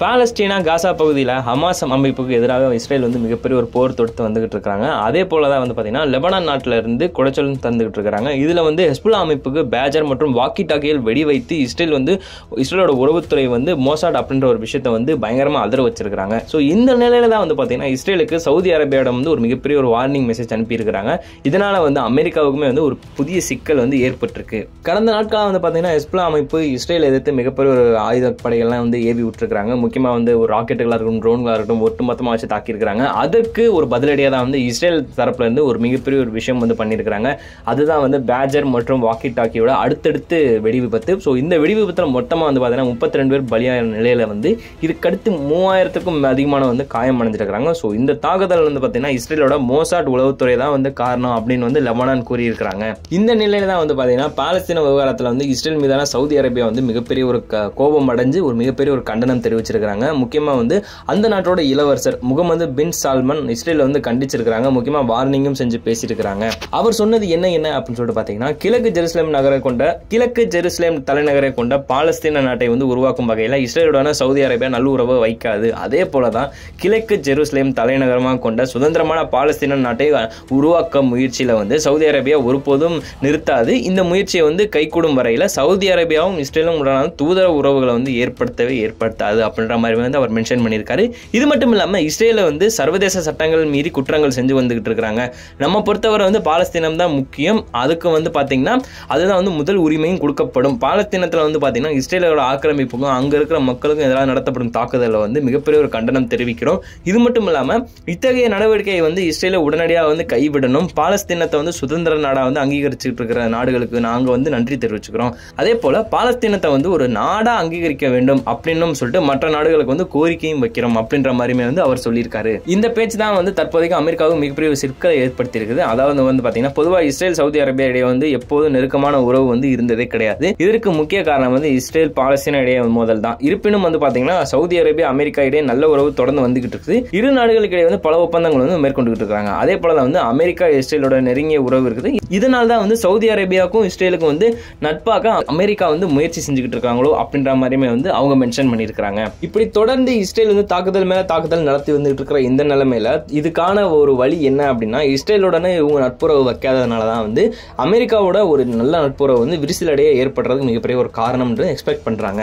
பாலஸ்தீனா காசா பகுதியில் ஹமாஸ் அமைப்புக்கு எதிராக இஸ்ரேல் வந்து மிகப்பெரிய ஒரு போர் தொடுத்து வந்துகிட்டு இருக்காங்க. அதே போல தான் வந்து பார்த்தீங்கன்னா லெபனான் நாட்டில் இருந்து குடைச்சல் தந்துகிட்டு இருக்காங்க. இதில் வந்து ஹெஸ்புல்லா அமைப்புக்கு பேஜர் மற்றும் வாக்கி டாக்கியில் வெடி வைத்து இஸ்ரேலோட உளவுத்துறை வந்து மோசாட் அப்படின்ற ஒரு விஷயத்தை வந்து பயங்கரமாக அதிர வச்சிருக்காங்க. ஸோ இந்த நிலையில தான் வந்து பார்த்தீங்கன்னா இஸ்ரேலுக்கு சவுதி அரேபியாவிடம் வந்து ஒரு மிகப்பெரிய ஒரு வார்னிங் மெசேஜ் அனுப்பியிருக்கிறாங்க. இதனால வந்து அமெரிக்காவுக்குமே வந்து ஒரு புதிய சிக்கல் வந்து ஏற்பட்டிருக்கு. கடந்த நாட்களாக வந்து பார்த்தீங்கன்னா ஹெஸ்புல்லா அமைப்பு இஸ்ரேல் எதிர்த்து மிகப்பெரிய ஒரு ஆயுத படைகள்லாம் வந்து ஏவி விட்டுருக்காங்க. முக்கியமாக வந்து ஒரு ராக்கெட்டுகளாக இருக்கட்டும், ட்ரோன்களாக இருக்கட்டும், ஒட்டுமொத்தமாக வச்சு தாக்கியிருக்கிறாங்க. அதற்கு ஒரு பதிலடியாக தான் வந்து இஸ்ரேல் தரப்புல இருந்து ஒரு மிகப்பெரிய ஒரு விஷயம் வந்து பண்ணியிருக்கிறாங்க. அதுதான் வந்து பேஜர் மற்றும் வாக்கி டாக்கியோட அடுத்தடுத்து வெடி விபத்து. ஸோ இந்த வெடி விபத்தில் மொத்தமாக வந்து பார்த்தீங்கன்னா 32 பேர் பலியான நிலையில் வந்து இதுக்கடுத்து 3000க்கும் அதிகமான வந்து காயம் அடைஞ்சிருக்கிறாங்க. ஸோ இந்த தாக்குதல் வந்து பார்த்தீங்கன்னா இஸ்ரேலோட மோசாட் உளவுத்துறை தான் வந்து காரணம் அப்படின்னு வந்து லெபனான் கூறியிருக்கிறாங்க. இந்த நிலையில தான் வந்து பார்த்தீங்கன்னா பாலஸ்தீன விவகாரத்தில் வந்து இஸ்ரேல் மீதான சவுதி அரேபியா வந்து மிகப்பெரிய ஒரு கோபம் அடைஞ்சு ஒரு மிகப்பெரிய ஒரு கண்டனம் தெரிவிச்சிருக்காங்க. முக்கியமாக வந்து அந்த நாட்டோட இளவரசர் முகமது பின் சால்மன் இஸ்ரேல் வந்து கண்டிச்சிருக்காங்க. முக்கியமாக வார்னிங்கும் செஞ்சு பேசியிருக்காங்க. அவர் சொன்னது என்ன அப்படின்னு சொல்லிட்டு பார்த்தீங்கன்னா கிழக்கு ஜெருசலேம் தலைநகரை கொண்ட பாலஸ்தீன நாட்டை வந்து உருவாக்கும் வகையில் இஸ்ரேலுடன சவுதி அரேபியா நல்லுறவு வைக்காது. அதே போல தான் கிழக்கு ஜெருசலேம் தலைநகரமாக கொண்ட சுதந்திரமான பாலஸ்தீன நாட்டை உருவாக்க முயற்சியில் வந்து சவுதி அரேபியா ஒருபோதும் நிறுத்தாது. இந்த முயற்சியை வந்து கைகூடும் வரையில் சவுதி அரேபியாவும் இஸ்ரேலும் உடனான தூதர உறவுகளை வந்து ஏற்படுத்தாது அப்படின்ற மாதிரி வந்து அவர் மென்ஷன் பண்ணியிருக்காரு. இது மட்டும் இல்லாமல் இஸ்ரேல வந்து சர்வதேச சட்டங்கள் மீறி குற்றங்கள் செஞ்சு வந்துகிட்டு இருக்கிறாங்க. நம்ம பொறுத்தவரை வந்து பாலஸ்தீனம் தான் முக்கியம். அதுக்கு வந்து பார்த்தீங்கன்னா அதுதான் வந்து முதல் உரிமையும் கொடுக்கப்படும். பாலஸ்தீனத்தில் வந்து பார்த்தீங்கன்னா இஸ்ரேலோட ஆக்கிரமிப்புக்கும் அங்கே இருக்கிற மக்களுக்கும் எதிராக நடத்தப்படும் தாக்குதலில் வந்து மிகப்பெரிய ஒரு கண்டனம் தெரிவிக்கிறோம். இது மட்டும் இல்லாமல் இத்தகைய நடவடிக்கையை வந்து இஸ்ரேலை உடனடியாக வந்து கைவிடணும். பாலஸ்தீனத்தை வந்து சுதந்திர நாடாக வந்து அங்கீகரிச்சுட்டு இருக்கிற நாடுகளுக்கு நாங்கள் வந்து நன்றி தெரிவிச்சுக்கிறோம். அதே போல பாலஸ்தீனத்தை வந்து ஒரு நாடாக அங்கீகரிக்க வேண்டும் அப்படின்னு சொல்லிட்டு மற்ற நாடுகளுக்கு வந்து கோரிக்கையும் வைக்கிறோம் அப்படின்ற மாதிரியுமே வந்து அவர் சொல்லியிருக்காரு. இந்த பேச்சு தான் வந்து தற்போதைக்கு அமெரிக்காவுக்கு மிகப்பெரிய ஒரு சிக்கலை ஏற்படுத்தி இருக்குது. அதாவது வந்து பார்த்தீங்கன்னா பொதுவாக இஸ்ரேல் சவுதி அரேபியா இடையே வந்து எப்போதும் நெருக்கமான உறவு வந்து இருந்ததே கிடையாது. இதற்கு முக்கிய காரணம் வந்து இஸ்ரேல் பாலஸ்தீன இடையே மோதல் தான். இருப்பினும் வந்து பார்த்தீங்கன்னா சவுதி அரேபியா அமெரிக்கா இடையே நல்ல உறவு தொடர்ந்து வந்துகிட்டு இருக்குது. இரு நாடுகளுக்கு இடையே வந்து பல ஒப்பந்தங்கள் வந்து மேற்கொண்டு இருக்காங்க. அதே போல தான் வந்து அமெரிக்கா இஸ்ரேலோட நெருங்கிய உறவு இருக்குது. இதனால தான் வந்து சவுதி அரேபியாவுக்கும் இஸ்ரேலுக்கும் வந்து நட்பாக அமெரிக்கா வந்து முயற்சி செஞ்சுக்கிட்டு இருக்காங்களோ அப்படின்ற மாதிரியுமே வந்து அவங்க மென்ஷன் பண்ணியிருக்காங்க. இப்படி தொடர்ந்து இஸ்ரேல் வந்து தாக்குதல் மேல தாக்குதல் நடத்தி வந்துட்டு இருக்கிற இந்த நிலைமையில இதுக்கான ஒரு வழி என்ன அப்படின்னா இஸ்ரேலுடனே இவங்க நட்புறவு வைக்காததுனால தான் வந்து அமெரிக்காவோட ஒரு நல்ல நட்புறவு வந்து விரிசலடைய ஏற்படுறதுக்கு மிகப்பெரிய ஒரு காரணம் எக்ஸ்பெக்ட் பண்றாங்க.